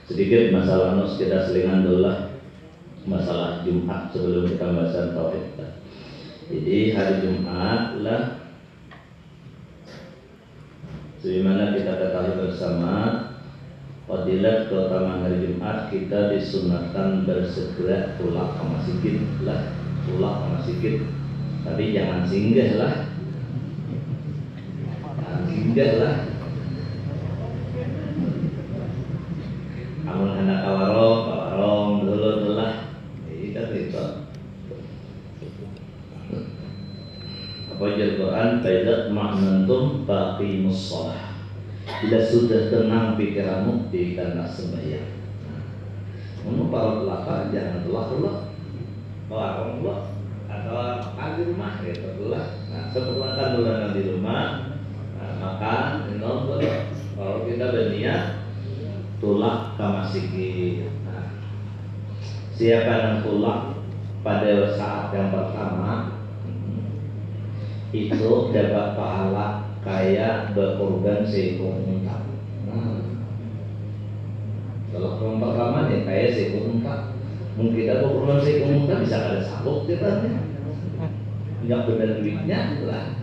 Sedikit masalah nos kita selingan dulu lah, masalah Jumat sebelum kita bahasan tauhid. Jadi hari Jumat lah, sebagaimana kita ketahui bersama, fadilat keutamaan hari Jumat, kita disunatkan bersegera pulang ke masjid lah, pulang ke masjid. Tapi jangan singgah lah, jangan singgah lah. Amun hendak kawarong dulu lah, kita itu. Apa ajar Quran? Baidat ma'nantum baqimus shalah. Bila sudah tenang pikiranmu di karena sembahyang. Untuk para pelakar jangan telah kawarong atau makan di rumah gitu telah. Nah, seperlukan dulu di rumah, makan, minum dulu. Kalau kita berniat tulak ke masjid. Nah, siapa yang tulak pada saat yang pertama itu dapat pahala kayak berkorban seekor unta. Nah, kalau yang pertama nih kayak seekor unta, mungkin kita berkorban seekor unta bisa ada sabuk kita nih, nggak benar duitnya lah,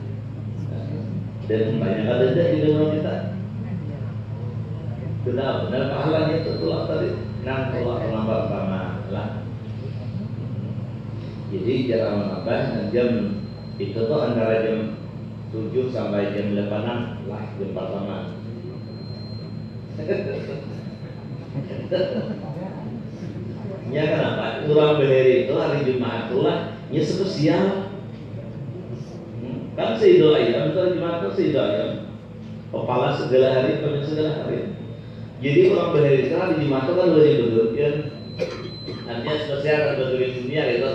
dan banyak ada di dalam kita. Benar pahalanya itu tulak tadi, nang tulak yang pertama lah. Jadi cara menambah jam itu tuh antara jam 7 sampai jam 8 lah jam pertama. Ya kenapa? Orang berdiri itu hari Jumat itulah ya spesial. Kan seidul ayam, itu Jumat itu seidul ayam. Kepala segala hari, pemimpin segala hari. Jadi orang berdiri itu hari Jumat itu kan lebih betul ya. Artinya spesial dan betul dunia gitu.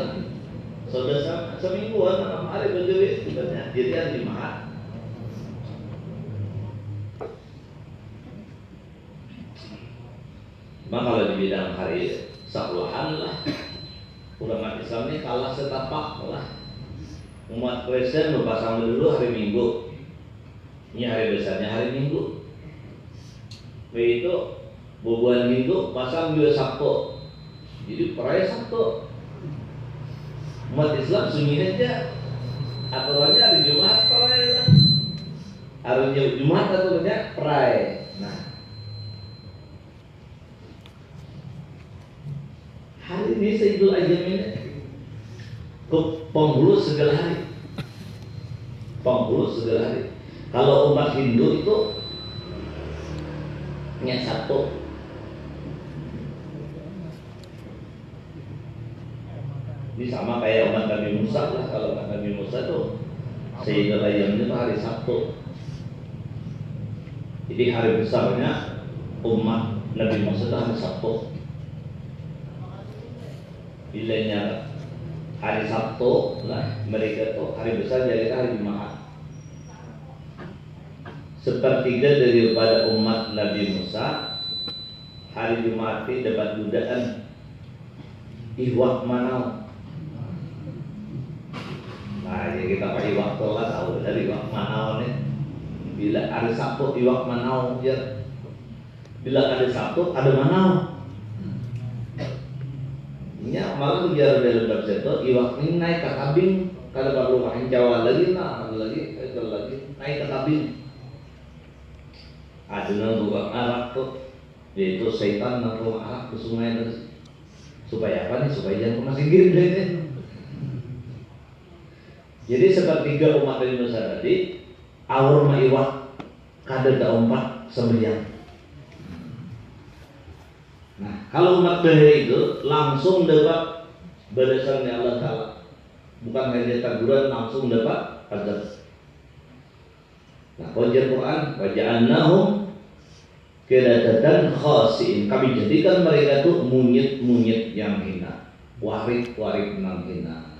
Sudah semingguan 6 hari berdiri sebenarnya. Jadi hari Jumat. Maka kalau di bidang hari Sabtuhan lah, ulama Islam ini kalah setapak lah. Umat Kristen berpasang dulu hari Minggu. Ini hari besarnya hari Minggu. Begitu bubuhan Minggu pasang juga Sabtu. Jadi perayaan Sabtu. Umat Islam sunyi aja aturannya hari Jumat perayaan. Hari Jumat aturannya perayaan. Nah, hari ini Sayyidul Ayyam ini ke penghulu segala hari. Penghulu segala hari. Kalau umat Hindu itu nya Sabtu. Ini sama kayak umat Nabi Musa lah. Kalau umat Nabi Musa itu Sayyidul Ayyam itu hari Sabtu. Jadi hari besarnya umat Nabi Musa itu hari Sabtu. Bilanya hari Sabtu lah mereka itu hari besar jadi hari Jumat. Sepertiga daripada umat Nabi Musa hari Jumat itu dapat godaan iwak manau. Nah, jadi kita pakai waktu lah tahu dari iwak manau nih. Bila hari Sabtu iwak manau ya. Bila hari Sabtu ada manau. Ya malah biar dalam bersatu iwak ini naik ke kabin kalau perlu main Jawa lagi nah ada lagi naik ke kabin. Ada nang Arab tuh, yaitu setan nang rumah Arab ke sungai terus supaya apa nih? Supaya jangan masih gini deh. Jadi sepertiga umat Indonesia tadi awal maiwak kada 4 sembahyang. Nah, Kalau umat bahari itu langsung dapat balasannya Allah Ta'ala, bukan hanya teguran, langsung dapat azab. Nah, ujar Quran, waja'alnahum qiradatan khasi'in, kami jadikan mereka tuh monyet-monyet yang hina, warit-warit yang hina.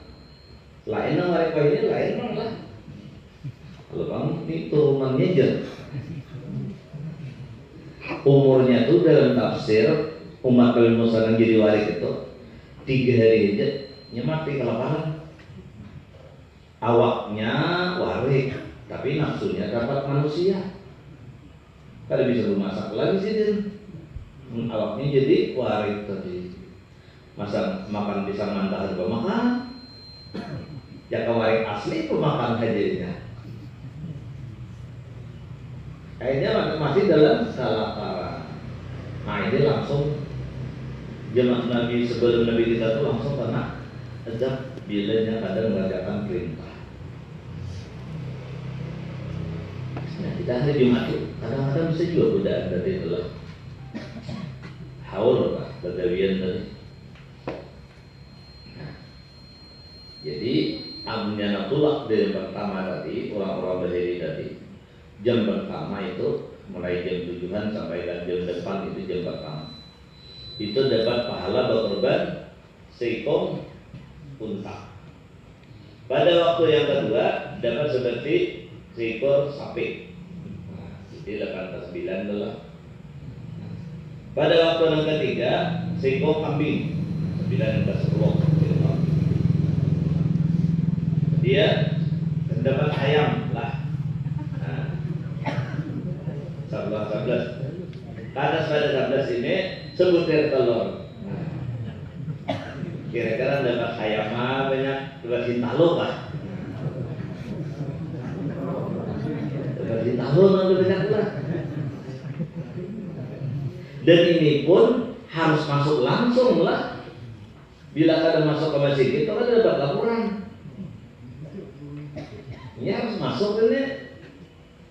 Lain warit ini lain lah. Kalau kamu ini turunannya aja. Umurnya tuh dalam tafsir umat Nabi Musa yang jadi waris itu 3 hari aja mati kelaparan. Awaknya waris, tapi nafsunya dapat manusia. Kada bisa bermasak lagi sih dia. Awaknya jadi waris tadi. Masa makan pisang mentah juga makan. Ya waris asli pemakan hajirnya. Kayaknya masih dalam kelaparan. Nah ini langsung jemaat Nabi sebelum Nabi kita tuh langsung kena azab bilanya kadang mengerjakan perintah. Nah kita hari Jumat itu kadang-kadang bisa juga godaan dari itulah haul lah bagawian tadi. Nah, jadi amnya natulak dari pertama tadi orang-orang berdiri tadi jam pertama itu mulai jam 7-an sampai jam depan itu jam pertama. Itu dapat pahala berkorban seekor unta. Pada waktu yang kedua dapat seperti seekor sapi. Nah, jadi 8-9 adalah. Pada waktu yang ketiga seekor kambing 9-10. Dia dapat ayam lah. 11. Atas pada 11 ini sebutir telur. Kira-kira dapat ayam banyak, dapat sintalo kah? Dapat sintalo nanti banyak lah. Dan ini pun harus masuk langsung lah. Bila kada masuk ke masjid itu kan dapat laporan. Ini harus masuk ini.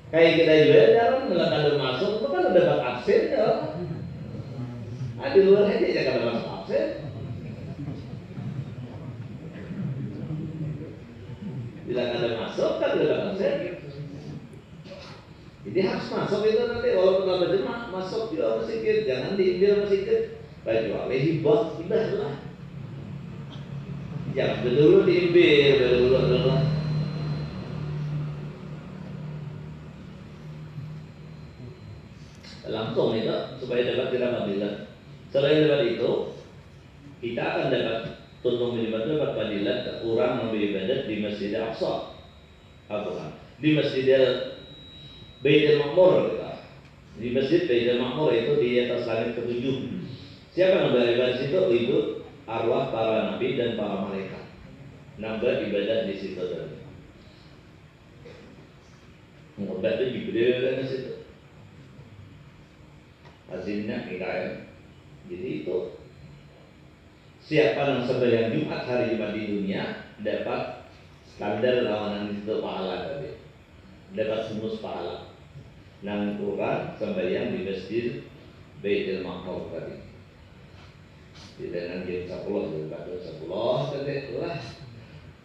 Kayak kita juga jarang kalau masuk itu kan udah dapat absen ya. Di luar aja ya kalau masuk absen. Bila ada masuk kan udah dapat absen. Jadi harus masuk itu nanti walaupun ada jemaah masuk juga masjid, jangan diambil masjid. Kecuali hibah lah. Jangan dulu diambil dulu. Langsung itu supaya dapat dirahmatilah. Selain dapat itu, kita akan dapat tuntung dapat fadilat orang memberi ibadat di Masjid Al-Aqsa. Di Masjid Baitul Ma'mur kita. Di Masjid Baitul Ma'mur itu di atas langit ke-7. Siapa yang beribadat di situ? Itu arwah para nabi dan para malaikat. Nambah ibadat di situ tadi. Mudah itu Jibril di situ. Hasilnya Mikael. Jadi itu siapa yang sembahyang Jumat hari Jumat di dunia dapat standar lawanan di situ pahala tadi, dapat semus pahala. Nang Quran sembahyang di Masjid Baitul Ma'mur tadi. Di dengan jam 10 tadi lah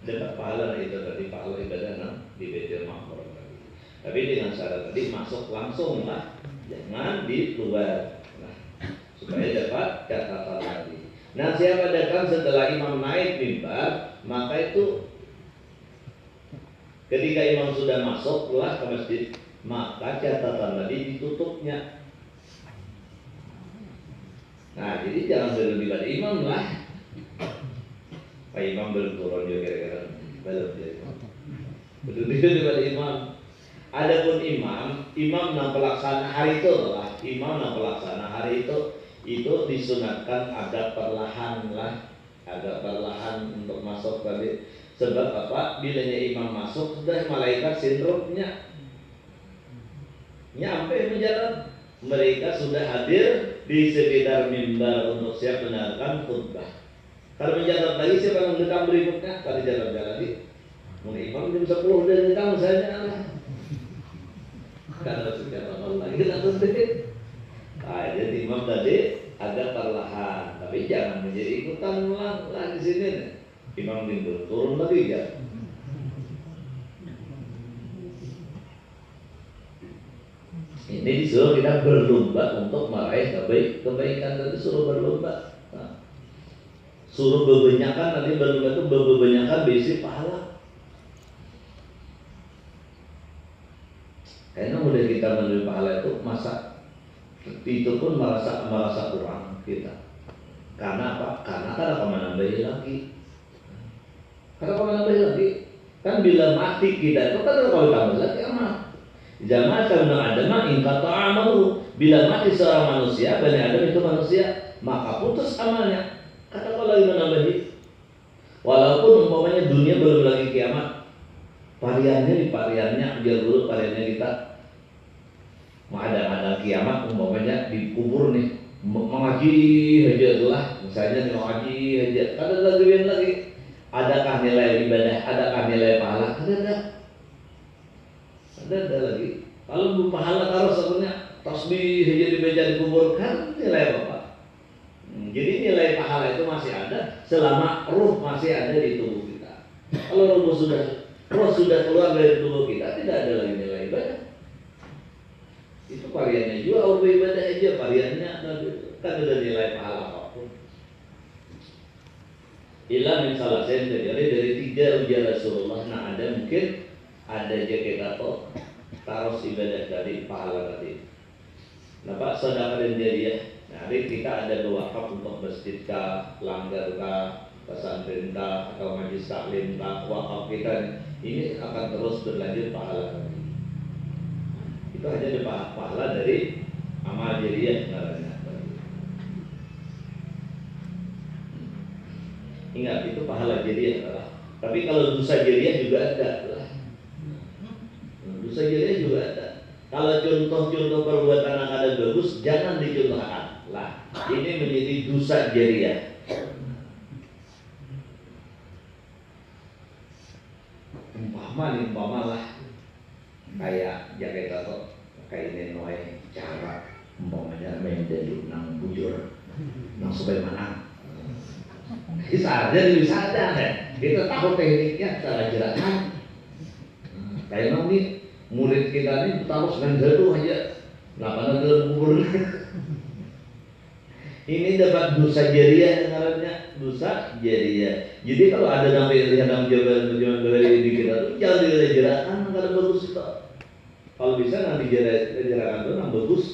dapat pahala itu tadi, pahala ibadah di Baitul Ma'mur tadi. Tapi dengan syarat tadi masuk langsung lah. Jangan di luar, supaya dapat catatan lagi. Nah, siapa datang setelah imam naik mimbar, maka itu ketika imam sudah masuk keluar ke masjid, maka catatan tadi ditutupnya. Nah, jadi jangan berlebih pada imam lah. Pak imam belum turun juga kira-kira belum dia. Berlebih pada imam. Adapun imam yang pelaksana hari itu lah, imam yang pelaksana hari itu disunatkan agak perlahan lah, agak perlahan untuk masuk tadi. Sebab apa? Bilanya imam masuk sudah malaikat sindromnya nyampe menjalan, mereka sudah hadir di sekitar mimbar untuk siap mendengarkan khutbah. Kalau menjalan lagi siapa yang mendekam berikutnya? Kalau jalan-jalan lagi, imam jam 10 udah mendekam saja lah. Karena sudah lama lagi kita tuntutin. Jadi imam tadi agak perlahan, tapi jangan menjadi ikutan lah di sini. Imam timbul turun lagi ya. Ini disuruh kita berlomba untuk meraih kebaikan, tadi suruh berlomba. Nah, suruh bebanyakan, nanti berlomba itu bebanyakan besi pahala. Karena mudah kita menerima pahala itu itu pun merasa kurang kita. Karena apa? Karena ada menambahi lagi. Karena menambahi lagi. Kan bila mati kita itu kan kalau tambah lagi amat. Jangan sampai ada ingkata amalu. Bila mati seorang manusia, Bani Adam itu manusia, maka putus amalnya. Kata kalau lagi menambahi. Walaupun umpamanya dunia belum lagi kiamat, variannya biar dulu variannya kita ada kiamat umpamanya dikubur nih mengaji aja lah, misalnya mengaji aja, ada lagi adakah nilai ibadah, adakah nilai pahala, ada lagi. Kalau belum pahala taruh sebenarnya tasbih aja dibaca dikuburkan nilai apa? Jadi nilai pahala itu masih ada selama ruh masih ada di tubuh kita. Kalau roh sudah keluar dari tubuh kita, tidak ada lagi nilai ibadah. Itu variannya juga Allah ibadah aja, variannya kan ada nilai pahala apapun. Ilah misalnya saya terjadi dari 3 ujian Rasulullah. Nah ada mungkin ada jaket atau taruh ibadah dari pahala tadi. Nah Pak sedekah dan jariah. Nah hari kita ada 2 wakaf untuk masjid kah, langgar kah, pesantren kah, atau majlis taklim kah, wakaf kita ini akan terus berlanjut pahala. Itu hanya dapat pahala dari amal jariah sebenarnya. Ingat itu pahala jariah lah. Tapi kalau dosa jariah juga ada lah. Dosa jariah juga ada. Kalau contoh-contoh perbuatan yang ada bagus jangan dicontohkan lah. Ini menjadi dosa jariah. Umpama lah kayak jaket atau kayak nenoi cara umpamanya main dadu nang bujur nang sebagaimana bisa aja kita tahu tekniknya cara gerakan. Kayak nanti murid kita ini taruh main dadu aja lapangan dalam kubur. Ini dapat dosa jariah, namanya dosa jariah. Jadi kalau ada sampai lihat dalam jawaban dari kita tuh jangan dijelaskan karena bagus itu. Kalau bisa nanti dijelaskan itu yang bagus.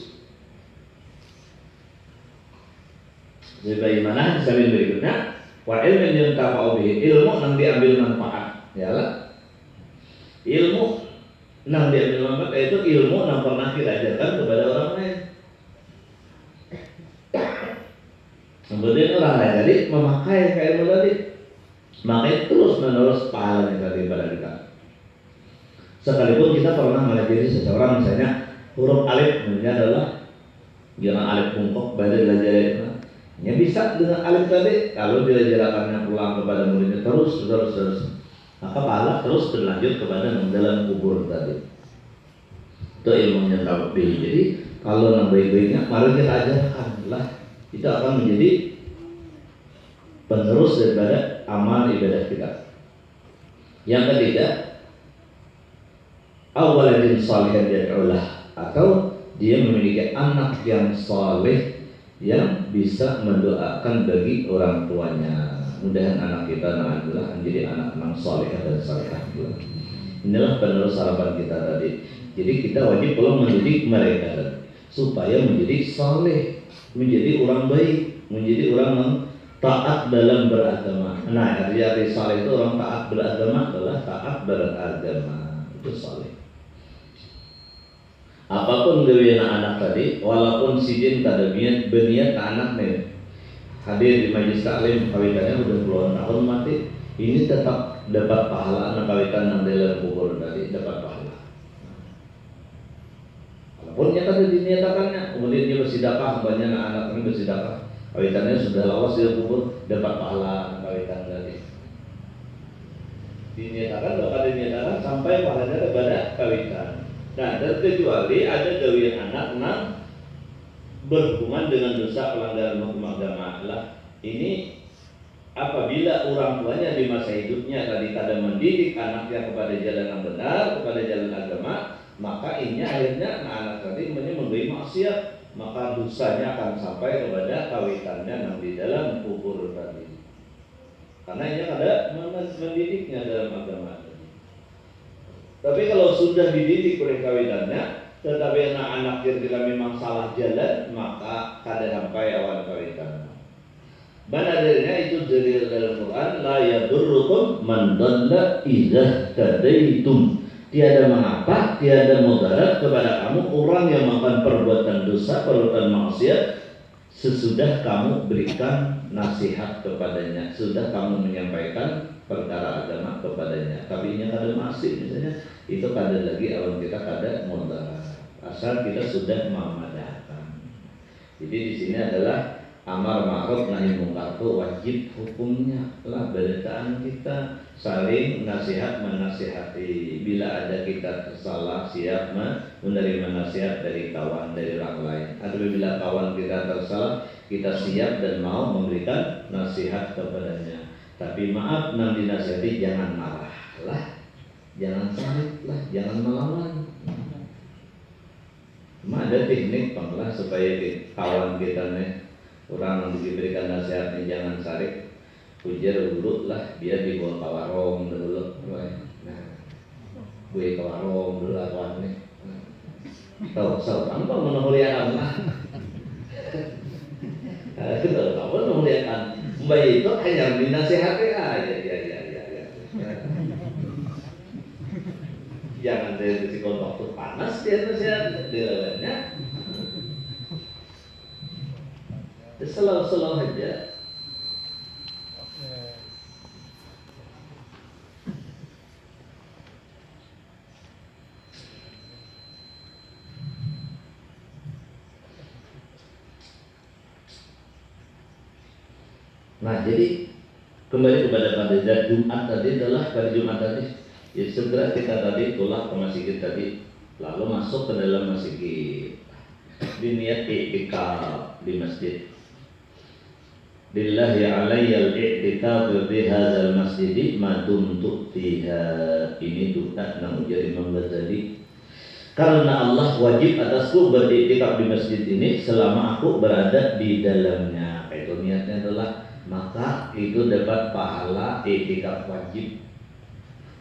Sebagaimana misalnya berikutnya, wa ilmin yuntafa'u bihi, ilmu yang diambil manfaat, ya lah. Ilmu yang diambil manfaat itu ilmu yang pernah kita ajarkan kepada orang lain. Kemudian orang lain tadi memakai ilmu tadi, makanya terus menerus pahala yang tadi pada kita. Sekalipun kita pernah mengajari seseorang misalnya huruf alif, namanya adalah jangan alif bungkuk, baca belajar ya bisa dengan alif tadi. Kalau diajarkannya pulang kepada muridnya terus, maka pahala terus berlanjut kepada dalam kubur tadi. Itu ilmunya tawabi. Jadi kalau yang baik-baiknya mari kita ajarkan lah. Itu akan menjadi penerus daripada amal ibadah kita. Yang ketiga, awaladin salihan yad'ulah, atau dia memiliki anak yang saleh yang bisa mendoakan bagi orang tuanya. Mudah-mudahan anak kita adalah menjadi anak yang saleh dan salehah. Inilah penerus harapan kita tadi. Jadi kita wajib perlu mendidik mereka supaya menjadi saleh, menjadi orang baik, menjadi orang yang taat dalam beragama. Nah, arti saleh itu orang taat beragama adalah taat beragama. Itu saleh. Apapun gawean anak tadi, walaupun sidin kada berniat ke anak nih, hadir di majelis taklim kawitannya udah puluhan tahun mati, ini tetap dapat pahala anak kawitan yang dalam kubur tadi dapat pahala. Walaupun nyata dinyatakannya, kemudian dia bersedekah, banyak anak ini bersedekah, kawitannya sudah lawas di kubur dapat pahala kawitan tadi. Dinyatakan bakal dinyatakan sampai pahalanya kepada kawitan. Nah, dan kecuali ada gawean anak nang berhubungan dengan dosa pelanggaran hukum agama lah. Ini apabila orang tuanya di masa hidupnya tadi kada mendidik anaknya kepada jalan yang benar, kepada jalan agama, maka ini akhirnya anak tadi memberi maksiat, maka dosanya akan sampai kepada kawitannya yang di dalam kubur tadi. Karena ini kada mendidiknya dalam agama. Tapi kalau sudah dididik oleh kawitannya, tetapi anak-anak kira-kira memang salah jalan, maka kada sampai awan kawitannya. Benar-benarnya itu dari dalam Quran, la yadurrukum man dhalla idza tadaitum. Tiada mengapa, tiada mudarat kepada kamu orang yang melakukan perbuatan dosa, perbuatan maksiat sesudah kamu berikan nasihat kepadanya, sudah kamu menyampaikan perkara agama kepadanya. Tapi ini kada masih misalnya, itu kada lagi awan kita kada mudarat. Asal kita sudah memadahkan. Jadi di sini adalah amar ma'ruf nahi mungkar itu wajib hukumnya lah. Beritaan kita saling nasihat menasihati. Bila ada kita salah, siap menerima nasihat dari kawan, dari orang lain. Apabila kawan kita tersalah, kita siap dan mau memberikan nasihat kepadanya. Tapi maaf, nanti dinasihati jangan marah lah, jangan sakit lah, jangan melawan. Cuma ada teknik panglah supaya kawan kita nih, orang yang diberikan nasihatnya jangan sarik, ujar dulu lah, biar dibawa ke warung dulu. Nah, gue ke warung dulu kawan nih. Tahu tanpa menuliakan lah. Kita tahu menuliakan. Baik itu hanya dinasihati aja, ya. Jangan dari risiko waktu panas dia nasihat dilewatnya. Selalu aja. Nah, jadi kembali kepada pada Jumat tadi adalah pada Jumat tadi, ya segera kita tadi tolak ke masjid tadi, lalu masuk ke dalam masjid, diniat i'tikaf di masjid. Lillahi alayya al-i'tikaf bi hadzal masjid ma dumtu fiha. Ini doa nang jadi Imam Ghazali. Karena Allah wajib atasku beriktikaf di masjid ini selama aku berada di dalamnya. Itu niatnya adalah maka itu dapat pahala i'tikaf wajib.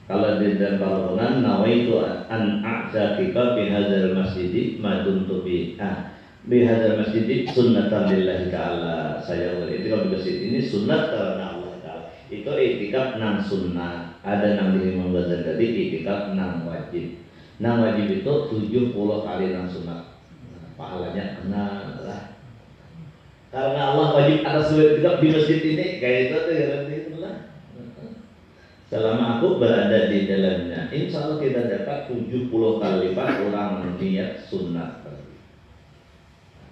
Kalau di dalam bangunan nawaitu an a'tikaf fi hadzal masjid ma dumtu fiha. Bi hadzal masjid sunnatan lillahi ta'ala. Saya beriktikaf di masjid ini sunat karena Allah Ta'ala. Itu i'tikaf nan sunnah. Ada nang di Imam Ghazali tadi i'tikaf nan wajib. Nang wajib itu 70 kali nang sunat. Pahalanya kena lah. Karena Allah wajib atas i'tikaf di masjid ini, kayak itu tuh garansi itulah. Selama aku berada di dalamnya, insya Allah kita dapat 70 kali lipat orang niat sunat.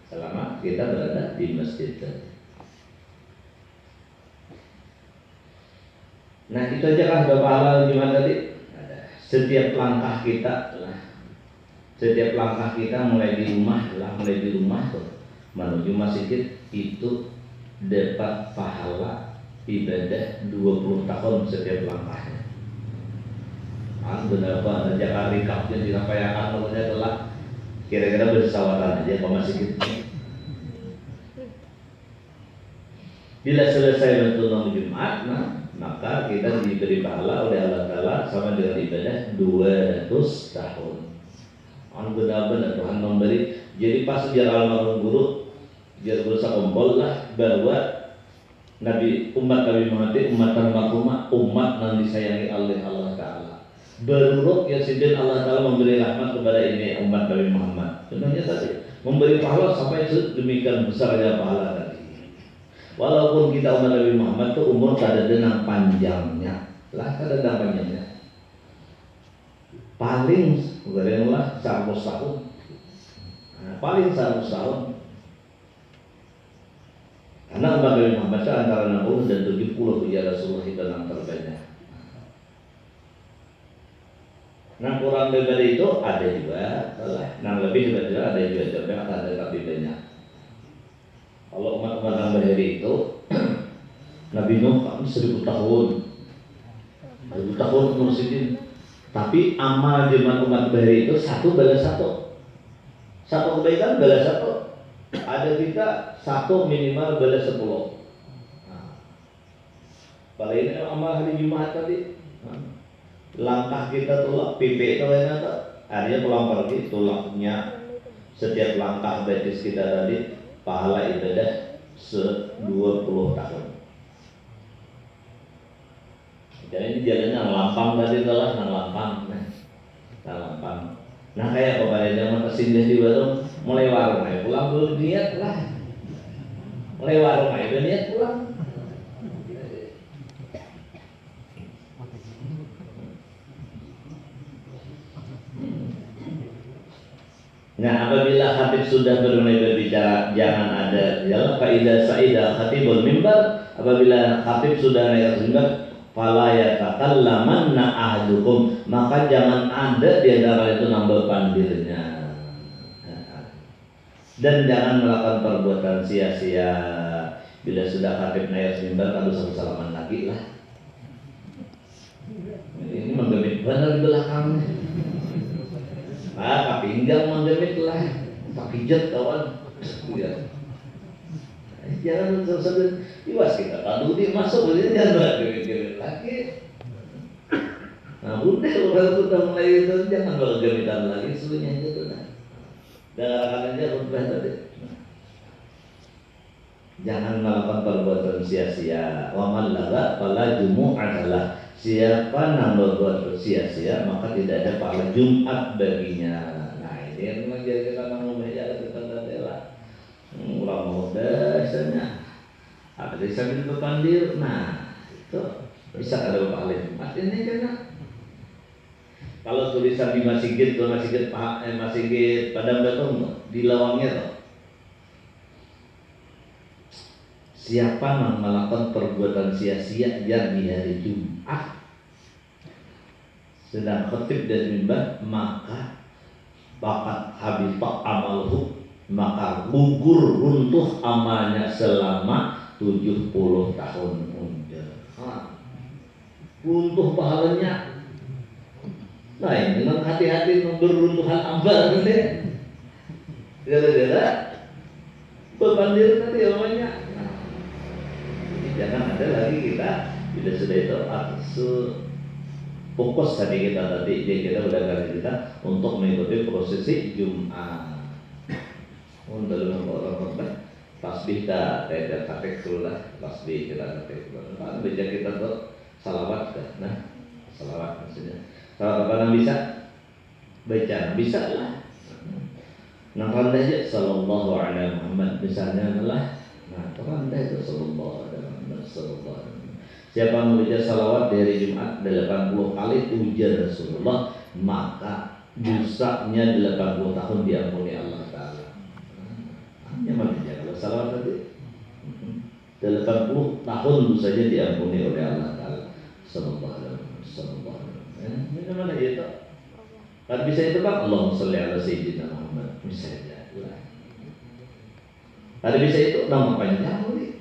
Selama kita berada di masjid tadi. Nah itu aja kan Bapak halal gimana tadi? Setiap langkah kita lah, setiap langkah kita mulai di rumah tuh menuju masjid itu dapat pahala ibadah 20 tahun setiap langkahnya. Benar apa Jakarta rikapnya dirapayakan namanya telah kira-kira bersawatan aja ke masjid. Bila selesai menunaikan Jumat, maka kita diberi pahala oleh Allah Ta'ala sama dengan ibadah 200 tahun. Benar-benar Tuhan memberi. Jadi pas biar almarhum guru biar berusaha kumpul lah bahwa umat Nabi Muhammad, umat almarhumah, umat yang disayangi oleh Allah Ta'ala. Berurut ya sidin Allah Ta'ala memberi rahmat kepada ini umat Nabi Muhammad. Contohnya tadi memberi pahala sampai sedemikian besarnya pahala tadi. Walaupun kita umat Nabi Muhammad itu umur kada denang panjangnya, lah kada denang panjangnya. Paling lah 100 tahun. Paling 100 tahun. Karena umat Nabi Muhammad itu antara 60 dan 70 ya Rasulullah itu yang terbanyak. Nah kurang daripada itu ada juga, nah lebih daripada ada juga ada lebih banyak. umat-umat yang berdiri itu Nabi Nuh kan 1000 tahun 1000 tahun ngurusin. Tapi amal zaman umat berdiri itu satu balas satu kebaikan balas satu. Ada kita satu minimal balas 10. Nah, paling ini amal hari Jumat tadi. Langkah kita tulak pipi itu kan artinya pulang pergi tulaknya setiap langkah betis kita tadi pahala ibadah 20 tahun. Jadi ini jalannya ngelampang tadi telah ngelampang. Nah kayak kepada zaman kesindah di warung mulai warung aja pulang dulu niat lah. Mulai warung aja niat pulang. Nah apabila khatib sudah mulai berbicara jangan ada ya kaidah saidah khatibul mimbar. Apabila khatib sudah naik mimbar fala yatakallamanna ahdukum, maka jangan ada di antara itu nambah pandirnya. Dan jangan melakukan perbuatan sia-sia. Bila sudah khatib naik mimbar kalau satu salaman lagi lah. Ini menggemit benar di belakang. Pak pinggang menggemit lah, Pak pijat kawan. Ya. Jangan terus iwas kita padu di masuk ini jangan gemit lagi. Nah udah kalau sudah mulai itu jangan bawa gemitan lagi, sebenarnya itu lah. Dan aja udah tadi. Jangan melakukan perbuatan sia-sia. Wa man laga fala jumu'ah. Siapa yang berbuat sia-sia maka tidak ada pahala Jumat baginya. Nah ini yang menjadi kita meja kita tadela. Ulama muda misalnya ada di sambil berpandir. Nah itu bisa ada pahala Jumat ini kan. Kalau tulisan di masjid Padang Batong di lawangnya tuh. Siapa yang melakukan perbuatan sia-sia yang di hari Jumat sedang khatib dan mimbar maka bakat habis amalhu, maka gugur runtuh amalnya selama 70 tahun. Runtuh pahalanya. Nah ini memang hati-hati beruntuhan amal nanti. Gara-gara berpandir nanti namanya. Jangan ada lagi kita bila sudah itu fokus tadi kita kita udah kali kita untuk mengikuti prosesi Jumat. Untuk orang tasbih dah, tidak katek lah tasbih kita katek. Kalau baca kita tuh salawat dah, nah salawat maksudnya. Kalau apa bisa baca bisa lah. Nah kalau aja sallallahu alaihi Muhammad misalnya adalah nah orang itu sallallahu alaihi siapa yang membaca salawat dari Jumat 80 kali ujar Rasulullah maka dosanya 80 tahun diampuni Allah Ta'ala. Nyaman aja kalau salawat tadi 80 tahun dosanya diampuni oleh Allah Ta'ala. Sallallahu alaihi wasallam. Nyaman aja itu. Kan bisa itu Pak Allahumma sholli ala sayyidina Muhammad misalnya. Ada bisa itu nama panjang nih.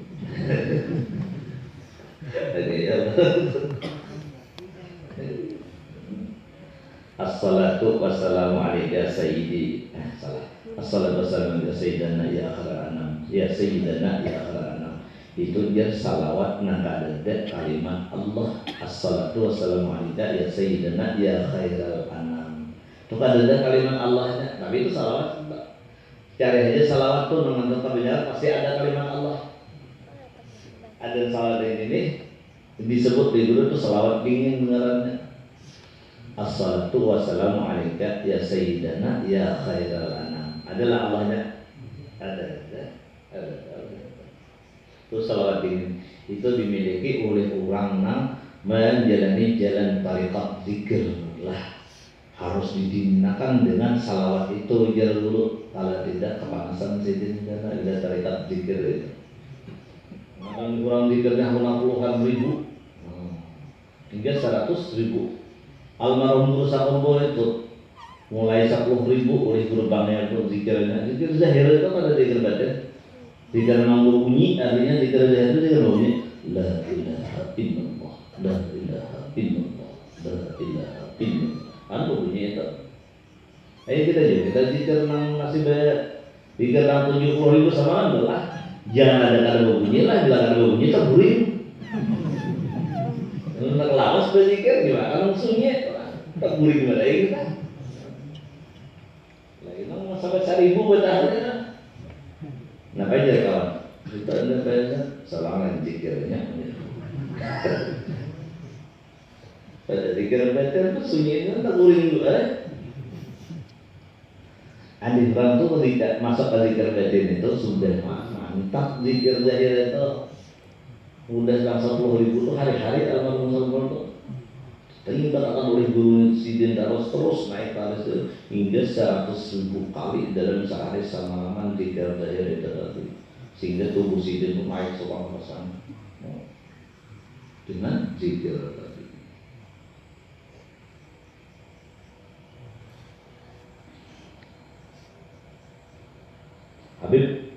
Assalatu wassalamu alaika sayyidi. Assalatu wassalamu alaika sayyidana ya akhara anam. Ya sayyidana ya akhara anam. Itu dia salawat nangka ada kalimat Allah. Assalatu wassalamu alaika ya sayyidana ya khairal anam. Itu ada kalimat Allahnya. Tapi itu salawat. Cari aja salawat tuh mengenai kebenaran pasti ada kalimat Allah. Ada salawat ini disebut di dulu itu salawat dingin dengarannya. Assalatu wassalamu alaika ya sayyidana ya khairal anam. Adalah Allahnya. Ada. Itu salawat dingin. Itu dimiliki oleh orang yang menjalani jalan tariqat zikir lah. Harus didinakan dengan salawat itu aja dulu. Kalau tidak kepanasan sayyidina ila tariqat zikir itu. Makan kurang zikirnya puluhan ribu hingga 100.000. Almarhum Guru Sakombo itu mulai 10.000 oleh guru bangnya itu zikirnya. Zikir zahir itu pada zikir batin. Zikir memang berbunyi, artinya zikir zahir itu zikir berbunyi la ilaha illallah, la ilaha illallah, la ilaha illallah. Kan berbunyi itu. Ayo kita zikir nang masih banyak, zikir nang 70.000 sama kan lah. Jangan ada kata berbunyi lah, bila kata berbunyi terburing. Nak lawas berzikir gimana? Kalau sunyi terburing mana kita? Lagi nang sampai 1.000 bertahan. Nah, aja kawan, kita ada kayaknya salangan zikirnya. Pada zikir baca itu sunyinya tak boleh dulu, Adi Bram tuh ketika masuk ke zikir batin itu sudah mantap zikir zahir itu udah 10.000 tuh hari-hari almarhum tuh. Tapi kita akan oleh guru sidin terus naik terus hingga 100.000 kali dalam sehari semalaman zikir zahir itu tadi, sehingga tubuh sidin naik seorang pesan dengan zikir tadi. Habib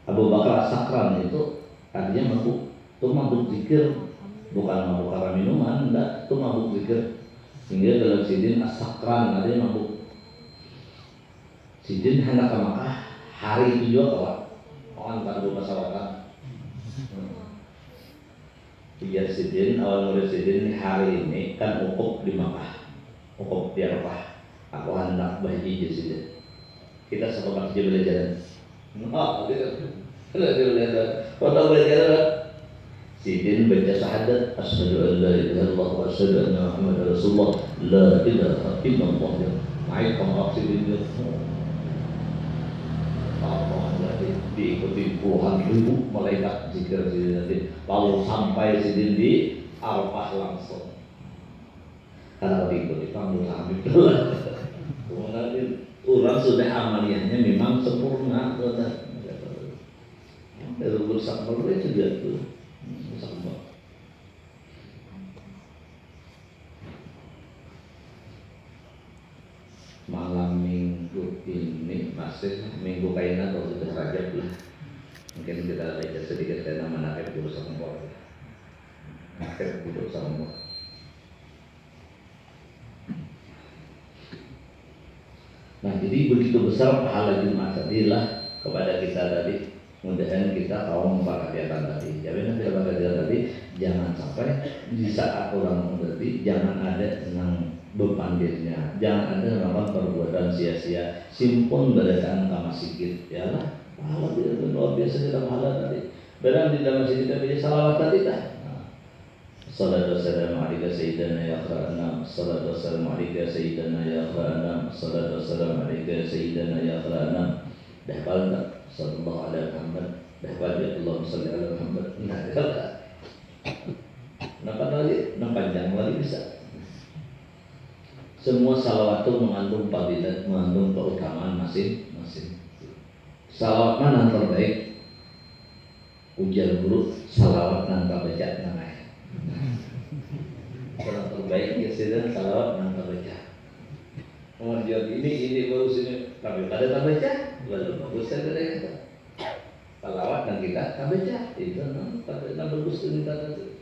Abu Bakar As-Sakran itu artinya mabuk zikir, bukan mabuk karena minuman, enggak, itu mabuk zikir. Sehingga dalam sidin As-Sakran artinya mabuk. Sidin hendak ke Makkah hari itu juga kawan, kawan kan masyarakat. Tiga sidin, awal mulai sidin hari ini kan ukuf di Makkah, ukuf di Arafah. Aku hendak berhaji di sidin. Kita sepakat saja belajar. Dia belajar. Kalau belajar, sidin baca syahadat, asyhadu an la ilaha illallah wa asyhadu anna Muhammadar Rasulullah, la ilaha illallah. Naik pangkat sidin dia. Diikuti puluhan ribu malaikat zikir sidin, lalu sampai sidin di Arafah langsung. Karena diikuti kamu Habib. Kemudian orang sudah amaliyahnya memang sempurna, dari berusaha mulai juga tuh sama. Malam minggu ini masih minggu kayaknya atau sudah Rajab lah. Mungkin kita baca sedikit karena menarik berusaha mulai. Akhir berusaha mulai. Nah, jadi begitu besar pahala Jumat tadilah kepada kita tadi. Mudah-mudahan kita tahu memperhatikan tadi. Jadi nanti perhatian tadi jangan sampai di saat orang tadi jangan ada yang beban dirinya, jangan ada melakukan perbuatan sia-sia. Simpun berdasarkan kama sikit, ya lah. Pahala tidak luar biasa dalam pahala tadi. Barang di dalam masjid kita pilih salawat tadi tak. Salatu wassalamu alaikum sayyidina ya khairan nam. Salatu wassalamu alaikum sayyidina ya khairan nam. Salatu wassalamu alaikum sayyidina ya khairan nam. Dah hafal tak? Sallallahu alaihi Muhammad. Dah hafal ya Allahumma salli ala Muhammad. Nah, hafal tak? Nampak lagi? Nampak panjang lagi bisa. Semua salawat itu mengandung fadilat, mengandung keutamaan masing-masing. Salawat mana yang terbaik? Ujar guru, salawat nangka baca namanya. Yang terbaik ya sedang salawat nangka baca. Kemudian ini baru sini, tapi pada tak baca, lalu bagus saya kata. Salawat dan kita tak baca, itu nak bagus kita tadi.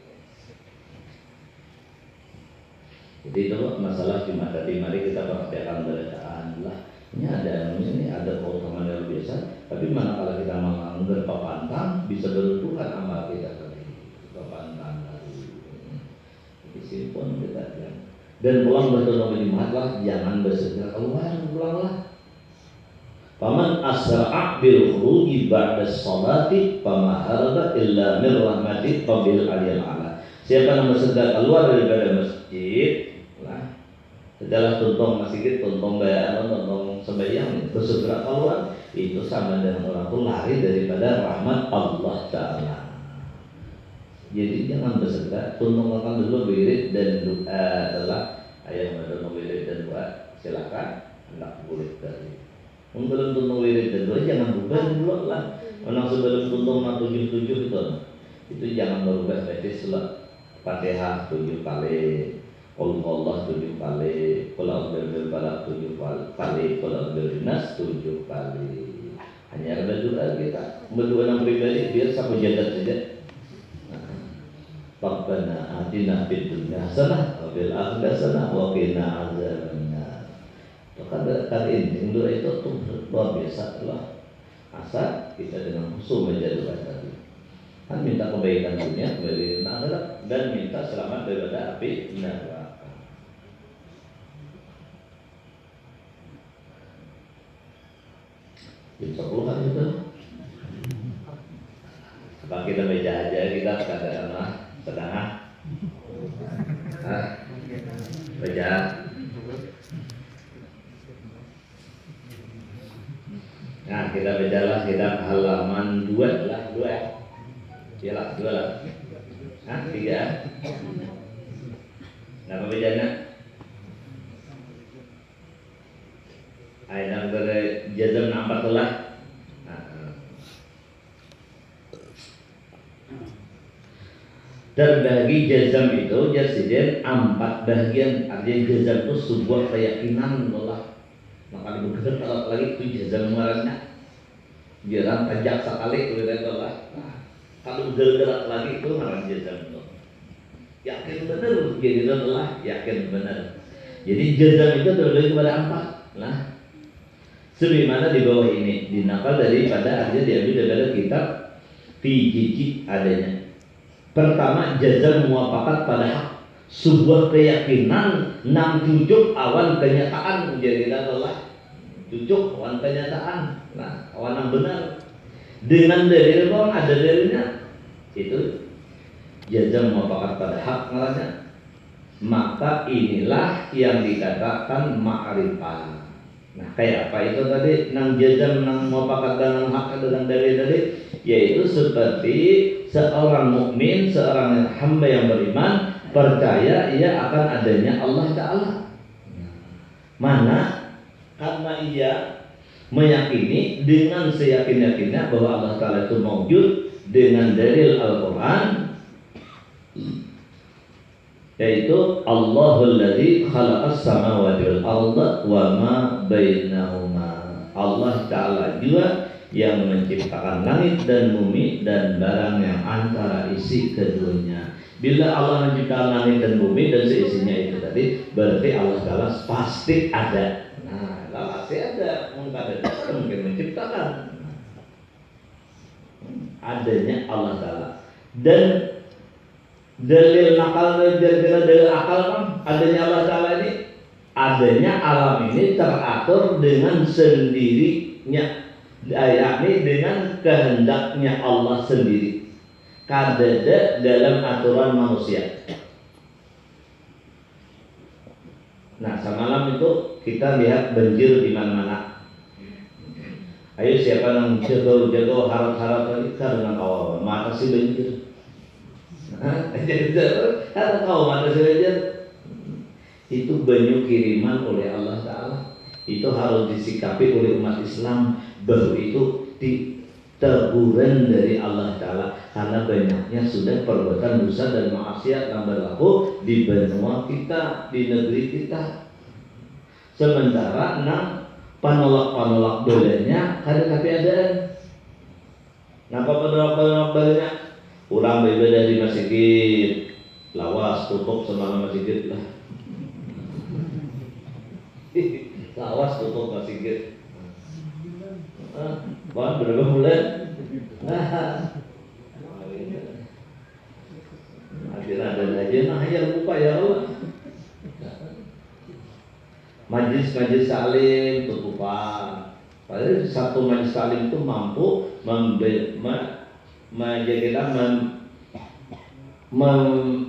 Jadi itu masalah Jumat tadi, mari kita perhatikan bacaan lah. Ini ada keutamaan yang biasa. Tapi manakala kita melanggar pepantang, bisa beruntungan amal kita tadi. Pepantang tadi. Jadi simpun kita ya. Dan pulang bertemu Jumat lah, jangan bersegera keluar, pulanglah. Paman asra'a bil khuruji ba'da sholati fama haraba illa min rahmati qabil aliyal ala. Siapa yang bersegera keluar daripada masjid, setelah tuntong masjid, tuntong bayaan, tuntong sembahyang, bersegera keluar, itu sama dengan orang itu lari daripada rahmat Allah Ta'ala. Jadi jangan bersegera, tuntong akan dulu wirid dan doa adalah ayat ada wirid dan doa, silakan hendak boleh dari. Sebelum tuntong wirid dan doa jangan berubah dulu lah. Orang sebelum tuntong 77 itu jangan berubah, berarti setelah Fatihah 7 kali. Allah 7 kali, Qul a'udzu birabbil falaq 7 kali, Qul a'udzu birabbin nas 7 kali. Hanya berdoa kita, berdoa yang pribadi biar sama jadat saja. Rabbana atina fid dunya hasanah wa fil akhirati hasanah wa qina azabannar. Kali ini doa itu tuh luar biasa lah. Asal kita dengan khusyuk menjaga doa tadi. Kan minta kebaikan dunia, kebaikan akhirat, dan minta selamat daripada api neraka. Jam 10 kan itu. Apa kita baca aja kita katakanlah setengah. Baca. Nah, kita bacalah kitab halaman 2 lah, 2 ya. Iyalah, 2 lah. Hah, 3. Napa bacanya? Ayat dari jazam 14. Terbagi jazam itu jadi 4 bagian. Artinya jazam itu sebuah keyakinan Allah. Maka dibutuhkan kalau lagi itu jazam muarasnya jalan tajak sekali oleh Allah. Kalau bergerak lagi itu ngaran jazam itu. Yakin benar jadi Allah, yakin benar. Jadi jazam itu terbagi kepada 4. Nah, sebagaimana di bawah ini dinakal daripada artinya diambil daripada kitab Fijiji adanya. Pertama, jazam muafakat pada hak, sebuah keyakinan nang cucuk awan kenyataan menjadi Allah. Cucuk awan kenyataan. Nah, awan yang benar dengan dalil bang ada dalilnya. Itu jazam muafakat pada hak ngarannya. Maka inilah yang dikatakan ma'rifah. Nah, kayak apa itu tadi? Nang jazam nang muafakat dengan hak dengan dalil-dalil, yaitu seperti seorang mukmin, seorang hamba yang beriman percaya ia akan adanya Allah Ta'ala. Mana karena ia meyakini dengan seyakin-yakinnya bahwa Allah Ta'ala itu maujud dengan dalil Al-Quran, yaitu Allahul ladzi khalaqas samawati wal arda wa ma bainahuma. Allah Ta'ala juga yang menciptakan langit dan bumi dan barang yang antara isi keduanya. Bila Allah menciptakan langit dan bumi dan seisinya itu tadi, berarti Allah Ta'ala pasti ada. Nah, kalau pasti ada, mungkin menciptakan. Adanya Allah Ta'ala. Dan dalil nakal dalil akal kan adanya Allah Ta'ala ini, adanya alam ini teratur dengan sendirinya, yakni dengan kehendaknya Allah sendiri, kadada dalam aturan manusia. Nah, semalam itu kita lihat banjir di mana-mana. Ayo siapa yang jago harap-harap tadi dengan awal mata si banjir. Jadi harap kau mata si banjir. Itu banyu kiriman oleh Allah Ta'ala. Itu harus disikapi oleh umat Islam bahwa itu teguran dari Allah Ta'ala, karena banyaknya sudah perbuatan dosa dan maksiat yang berlaku di benua kita, di negeri kita. Sementara penolak-penolak bolehnya ada keadaan. Napa penolak-penolak bolehnya? Orang beribadah di masjid, lawas tutup semalam masjid lah. Lawas tutup masjid. Wah, berapa bulan? Akhirnya ada aja, nah yang buka ya Allah. Majlis salim tutupan. Padahal satu majlis salim itu mampu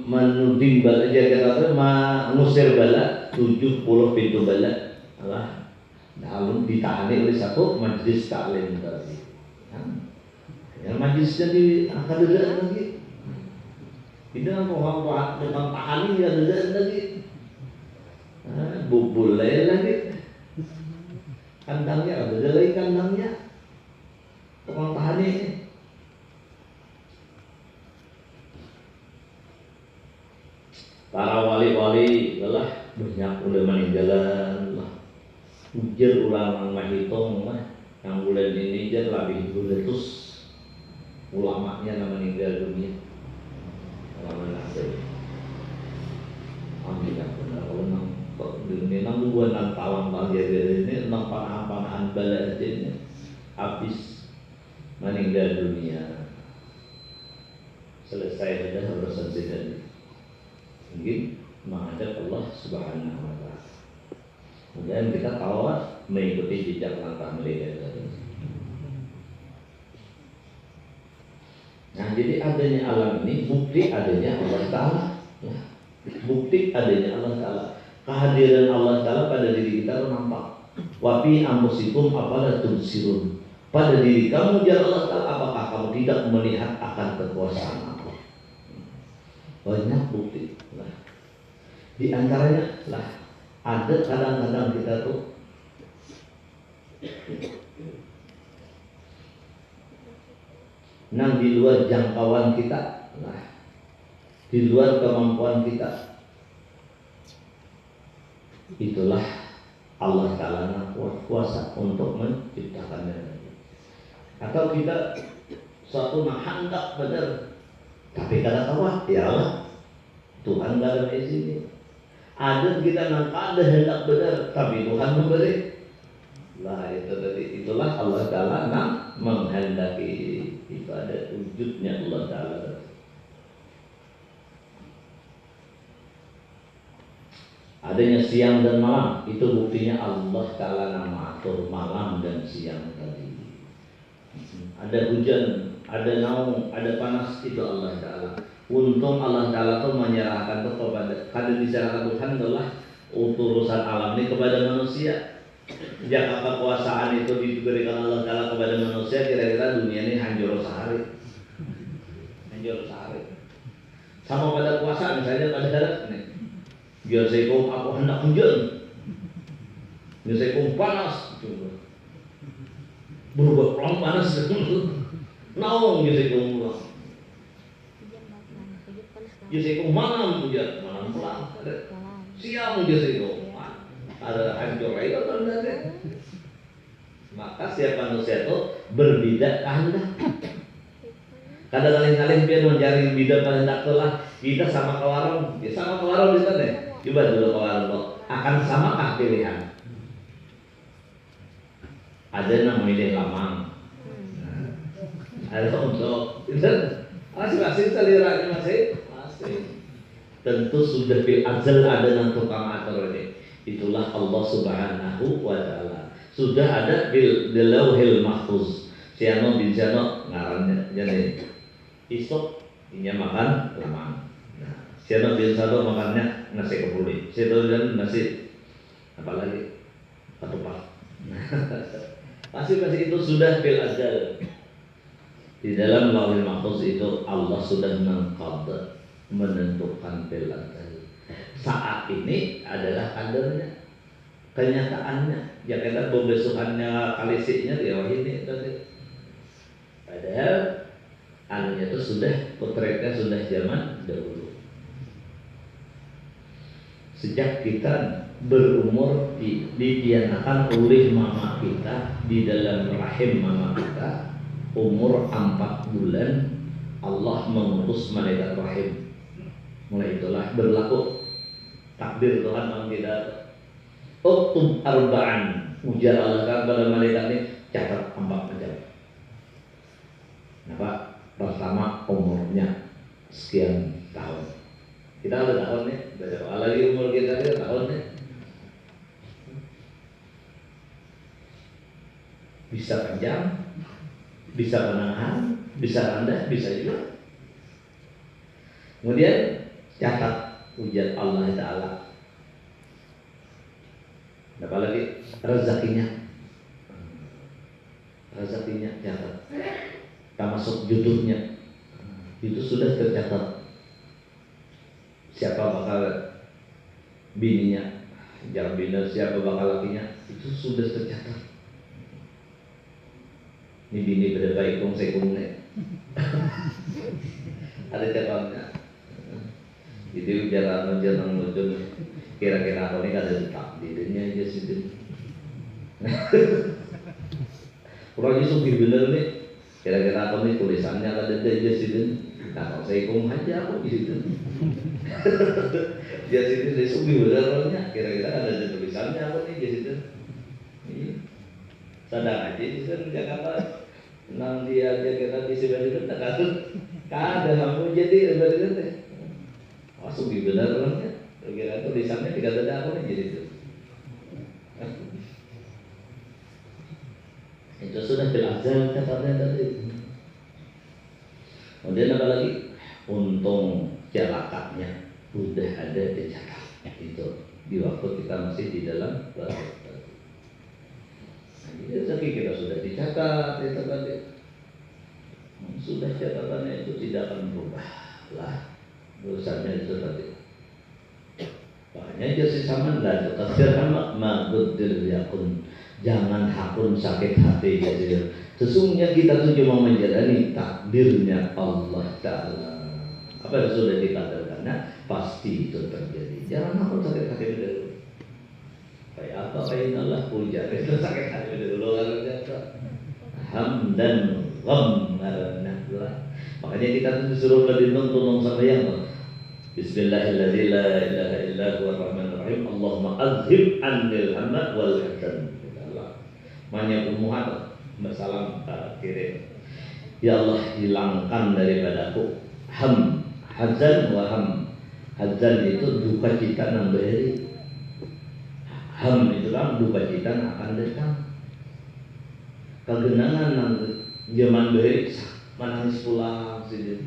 menuding bala kita mengusir bala 70 pintu bala. Allah. Lalu ditahani oleh satu majlis taklim tadi. Yang majlisnya di akan duduk lagi. Tidak mau dengan tahani ya duduk lagi. Bubulai lagi. Kandangnya ada lagi kandangnya. Tukang tahani ini. Para wali-wali lah banyak udah meninggalan lah. Ujar ulang mah hitung mah Yang bulan ini dia lebih meletus ulamanya nama meninggal dunia. Ulama nasib. Amin ya benar. Kalau nang dunia nang 6 tahun lagi ini nang panahan bala aja ini habis meninggal dunia. Selesai sudah urusan sedang. Mungkin menghadap Allah Subhanahu wa taala. Kemudian kita tawaf mengikuti jejak langkah mereka tadi. Nah, jadi adanya alam ini bukti adanya Allah Ta'ala. Ya. Bukti adanya Allah Ta'ala. Kehadiran Allah Ta'ala pada diri kita itu nampak. Wa fi anfusikum afala tubsirun. Pada diri kamu ya Allah Ta'ala, apakah kamu tidak melihat akan kekuasaan Allah? Banyak bukti. Nah, di antaranya lah ada kadang-kadang kita tuh di luar jangkauan kita, nah, di luar kemampuan kita. Itulah Allah Ta'ala kuasa untuk menciptakannya. Atau kita suatu hendak benar, tapi kata Allah, ya Allah, Tuhan gak ada di sini. Ada kita ada hendak benar, tapi Tuhan memberi. Lah itu tadi, itulah Allah Ta'ala menghendaki. Itu ada wujudnya Allah Ta'ala. Adanya siang dan malam, itu buktinya Allah Ta'ala mengatur malam dan siang tadi. Ada hujan, ada naung, ada panas, itu Allah Ta'ala. Untung Allah Ta'ala itu menyerahkan itu kepada diserahkan Tuhan adalah urusan alam ini kepada manusia. Jika kekuasaan itu diberikan Allah Ta'ala kepada manusia, kira-kira dunia ini hancur sehari. Hancur sehari. Sama pada kuasa misalnya pada darat nih. Biar saya kau aku hendak hujan, biar saya kau panas, berubah pelan panas, naung biar saya kau pulang, biar saya kau malam hujan, malam pulang, siang biar saya kau ada hancur itu kan ada. Maka setiap manusia itu berbeda kehendak. Kadang-kadang dia mencari beda kehendak telah kita sama ke warung, ya sama ke warung bisa deh. Coba dulu ke warung, akan samakah pilihan? Ada yang memilih lamang, ada untuk itu masing-masing selera masing. Tentu sudah bil azal ada yang tukang atur ini. Itulah Allah Subhanahu wa Ta'ala. Sudah ada bil lauhil mahfuz. Siano bin siano ngarannya jadi isok ini makan lamang. Nah, siano bin siano makannya nasi kebuli. Siano dan nasi apalagi ketupat. Masih itu sudah bil azal. Di dalam lauhil mahfuz itu Allah sudah menentukan bil azal. Saat ini adalah kadernya, kenyataannya. Ya kita pembesukannya kalisiknya di bawah ini tadi. Padahal anunya itu sudah potretnya sudah zaman dahulu. Sejak kita berumur dipianakan oleh mama kita di dalam rahim mama kita, umur 4 bulan Allah mengutus malaikat rahim. Mulai itulah berlaku takdir Tuhan yang tidak uktub arba'an, ujar Allah kepada malaikat ini, catat 4 macam. Kenapa? Pertama umurnya sekian tahun. Kita ada tahunnya, berapa lagi umur kita ada tahunnya. Bisa panjang, bisa penahan, bisa rendah, bisa juga. Kemudian catat ujar Allah Ta'ala. Apalagi rezekinya catat, termasuk jodohnya itu sudah tercatat. Siapa bakal bininya, jangan bina siapa bakal lakinya, itu sudah tercatat. Ini bini berapa ikung sekunde ada catatannya. Jadi jalan muncul kira-kira aku ini kan ada takdirnya aja sih. Orangnya sugih bener nih. Kira-kira apa nih tulisannya ada jas itu. Nah kalau saya kum aja aku di situ. Jas itu dari sugih bener orangnya. Kira-kira ada tulisannya apa nih jas itu. Iya. Sadar aja di sana Jakarta. Nang dia aja kita di sebelah itu tak ada kamu jadi bener teh. Oh sugih bener orangnya. Kira-kira tulisannya tidak ada apa nih jadi itu. Itu sudah filazal katanya tadi. Kemudian apa lagi? Untung jalakatnya sudah ada dicatat itu di waktu kita masih di dalam barzakh. Jadi rezeki kita sudah dicatat itu tadi. Sudah catatannya itu tidak akan berubah lah urusannya itu tadi. Makanya jadi sama lah kasir sama magudir yakun. Jangan hakun sakit hati jadi. Sesungguhnya kita tuh cuma menjalani takdirnya Allah Ta'ala. Apa yang sudah dikatakannya pasti itu terjadi. Jangan hakun sakit hati dulu. Kayak apa kayak Allah puja itu sakit hati dulu karena hamdan gham karena makanya kita tuh disuruh berlindung tolong sama yang Bismillahirrahmanirrahim la ilaha illa huwa rahmanir rahim Allahumma azhib anil hamma wal hazan. Manya umuhat bersalam kirim. Ya Allah hilangkan daripadaku hazan wa ham. Hazan itu duka cita nang beri. Ham itu kan duka cita akan datang. Kegenangan nang zaman beri menangis pulang sini.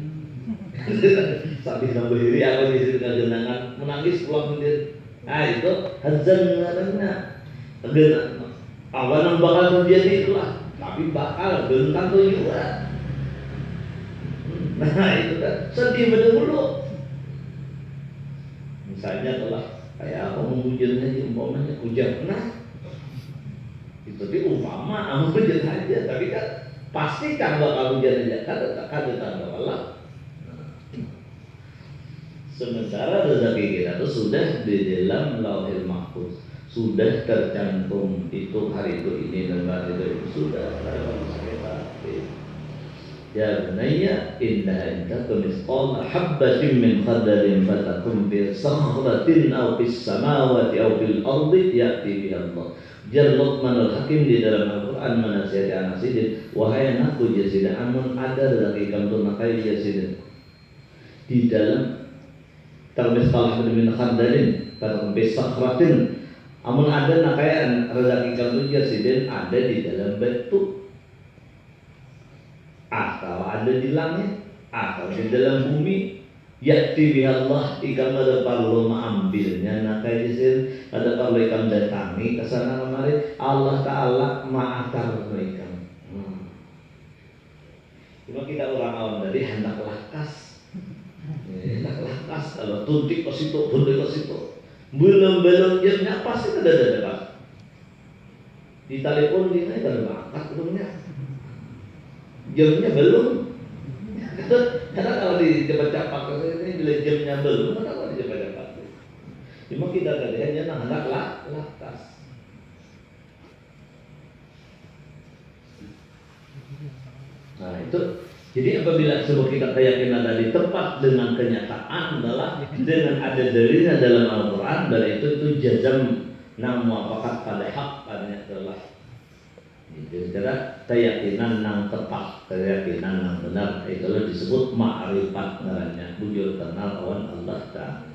Sampai nang beri apa di situ kegenangan menangis pulang sendiri. Nah itu hazan katanya. Kegenangan apa yang bakal terjadi itulah, tapi bakal bentang tuh juga. Nah itu kan sedih betul-betul. Misalnya telah kayak apa hujan aja umpamanya hujan, nah itu di umpama hujan aja, tapi kan pasti kan bakal hujan aja, kada tanda Allah. Sementara rezeki kita itu sudah di dalam Lauhil Mahfuz. Sudah tercantum itu hari itu ini dan hari itu sudah ada sakit hati. Ya bunayya innaha in takun mithqala habatin min khardalin fatakun fi sakhratin aw fis samawati aw fil ardi ya'ti biha Allah. Jar Luqman al-Hakim di dalam Al-Qur'an menasihati anak sidin, wahai anakku jasidah amun ada rezeki kamu nakai jasidah. Di dalam termithqala habatin min khardalin fatakun fi sakhratin. Amun ada nakayaan rezeki kamu jasiden ada di dalam batu atau ada di langit atau di dalam bumi. Ya'ti bihallah ikam ada perlu mengambilnya nakay jasin ada perlu ikam datangi ke sana kemari Allah Ta'ala ma'akar mereka. Cuma kita orang awam dari hendak lakas kalau tuntik ke situ tuntik ke situ belum jamnya pasti ada dekat. Di telepon dia ada angkat belumnya. Jamnya belum. Karena kalau di cepat-cepat ini bila jamnya belum, kenapa di cepat-cepat? Cuma kita tadi hanya hendak lakas. Nah itu. Jadi apabila sebuah kita keyakinan tadi tepat dengan kenyataan adalah dengan ada dalilnya dalam Al-Quran dari itu jazam nang muafakat pada hak padanya adalah jadi keyakinan nang tepat, keyakinan nang benar itulah disebut ma'rifat namanya bujur kenal awan Allah Ta'ala.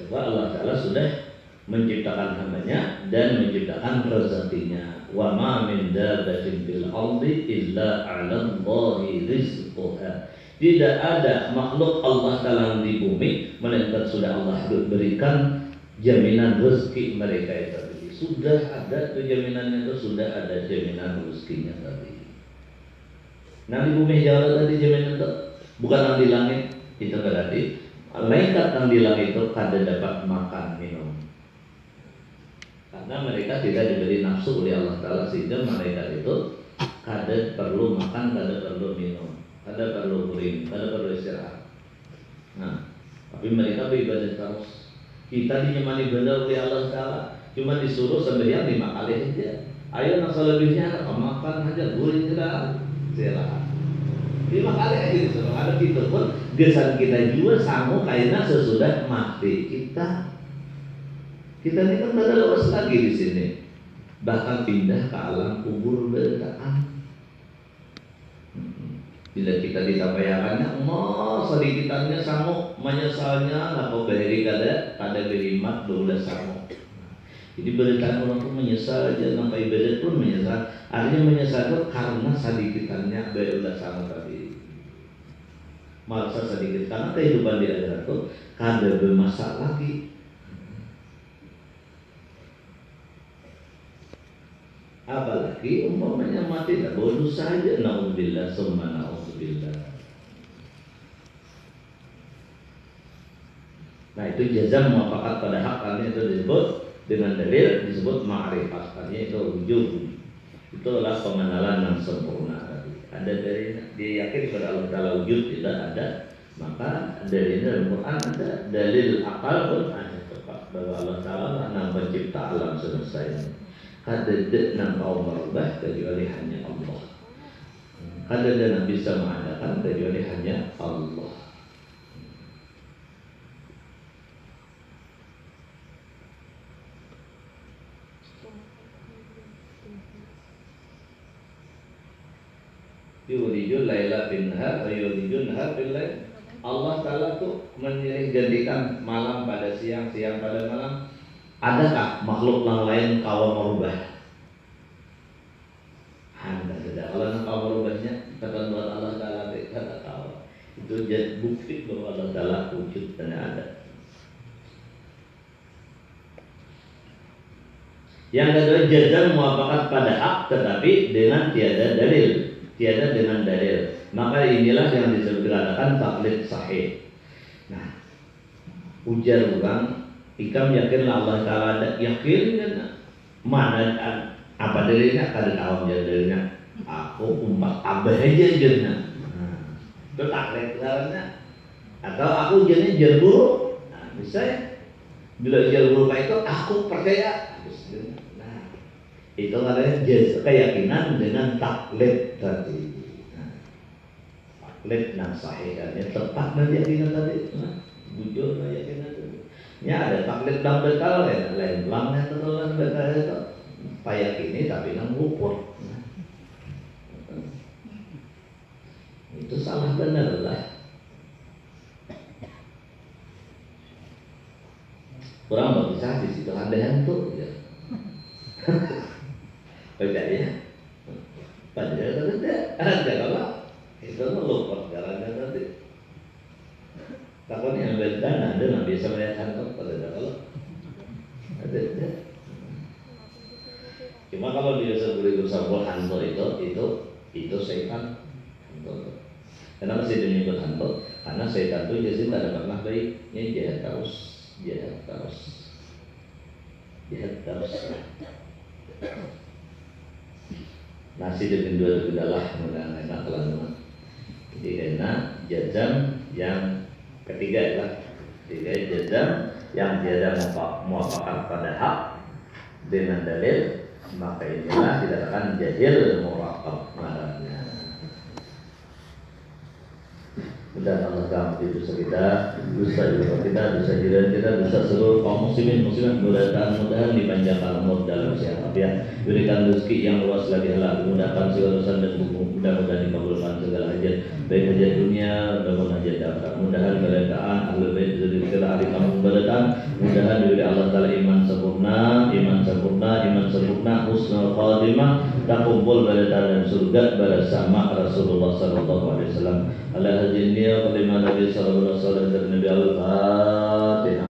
Bahwa Allah Ta'ala sudah menciptakan hambanya dan menciptakan rezekinya. Wa ma min dabbatin fil ardi illa 'ala Allahi rizquha. Tidak ada makhluk Allah Ta'ala di bumi melainkan sudah Allah berikan jaminan rezeki mereka itu tadi. Sudah ada tuh jaminannya itu sudah ada jaminan rezekinya tadi. Nah di bumi Jawa tadi jaminan itu bukan yang di langit itu berarti malaikat yang di langit itu kada dapat makan minum. Karena mereka tidak diberi nafsu oleh Allah Ta'ala sehingga malaikat itu kada perlu makan, kada perlu minum, kada perlu kuring, kada perlu istirahat. Nah, tapi mereka beribadah terus. Kita dinyemani benar oleh Allah Ta'ala, cuma disuruh sembahyang 5 kali aja. Ayo nak selebihnya makan aja gurih tidak silahkan. 5 kali aja disuruh. Ada itu pun gesan kita juga sanggup karena sesudah mati kita. Kita ini kan tidak lepas lagi di sini. Bahkan pindah ke alam kubur berdaan. Bila kita ditapayakannya, sedikitannya sanggup menyesalnya, nak beri kada berimat 12 sanggup. Jadi beritaan orang pun menyesal aja sampai ibadat pun menyesal. Artinya menyesal itu karena sedikitannya berulah sama tadi. Merasa sedikit karena kehidupan di akhirat itu kada bermasalah lagi. Apalagi umpamanya mati tak bonus saja, naudzubillah summa naudzubillah. Nah itu jazam muafakat pada hak kalian itu disebut dengan dalil disebut ma'rifat, artinya itu wujud. Itu adalah pengenalan yang sempurna tadi. Ada dari dia yakin kepada Allah Taala wujud tidak ada, maka dari dalam Quran ada dalil akal pun ada tepat bahwa Allah Taala yang pencipta alam semesta ini. Kada nak kau merubah kecuali hanya Allah. Kada nak bisa mengadakan kecuali hanya Allah. Yulijul laila bin nahar wa yulijul nahar bil lail. Allah Ta'ala tuh memilih gantikan malam pada siang, siang pada malam. Adakah makhluk yang lain kau merubah? Anda tidak. Kalau kau merubahnya, ketentuan Allah Ta'ala tidak tahu. Itu jadi bukti bahwa Allah Ta'ala wujud dan ada. Yang kedua, jazam muafakat pada hak tetapi dengan tiada dalil. Tiada dengan dalil. Maka inilah yang dikatakan taklid sahih. Nah, ujar orang, ikam yakinlah Allah Ta'ala ada, yakin kan? Mana apa dalilnya? Kada tahu dalilnya. Aku umpat abah aja jenna. Itu taklid dalilnya. Atau aku jenis jarburu. Nah, misalnya bila jarburu itu aku percaya. Nah, itu namanya keyakinan dengan taklid tadi. Taklid yang sahih, tepat nanti keyakinan tadi. Bujur keyakinan tadi. Ya ada taklid yang betal, lain langnya tetelan betal itu. Payakini tapi nang luput. Itu salah benar lah. Kurang bisa di situ ada hantu. Ya. Percaya? Padahal tidak ada apa? Itu meluput jalannya tadi. Takutnya yang berbeda, ada nggak bisa melihat hantu pada kalau ada. Cuma kalau dia sebut hantu itu setan. Kenapa sih disebut hantu? Karena setan itu jadi tidak ada pernah baiknya, jahat terus. Nasi dengan dua adalah enak telan-telan. Jadi enak jazam yang ketiga adalah jazam yang tiada muafakat pada hak dengan dalil, maka inilah dikatakan jahil murakab marahnya. Dan Allah Ta'ala dosa kita, dosa jiwa kita, dosa jiran kita, dosa seluruh kaum muslimin mudah-mudahan dipanjangkan umur dalam sehat afiat, berikan rezeki yang luas lagi halal, dimudahkan segala urusan dan mudah-mudahan dikabulkan segala hajat, baik hajat dunia maupun hajat akhirat. Mudahan keledaan ahlul bait dari segala hari kamu berdatang, mudahan diberi Allah Ta'ala iman sempurna, husnul khatimah, terkumpul pada dalam surga bersama Rasulullah sallallahu alaihi wasallam. Ala hadiniya qadimah Nabi sallallahu alaihi wasallam dan Nabi al-Fatihah.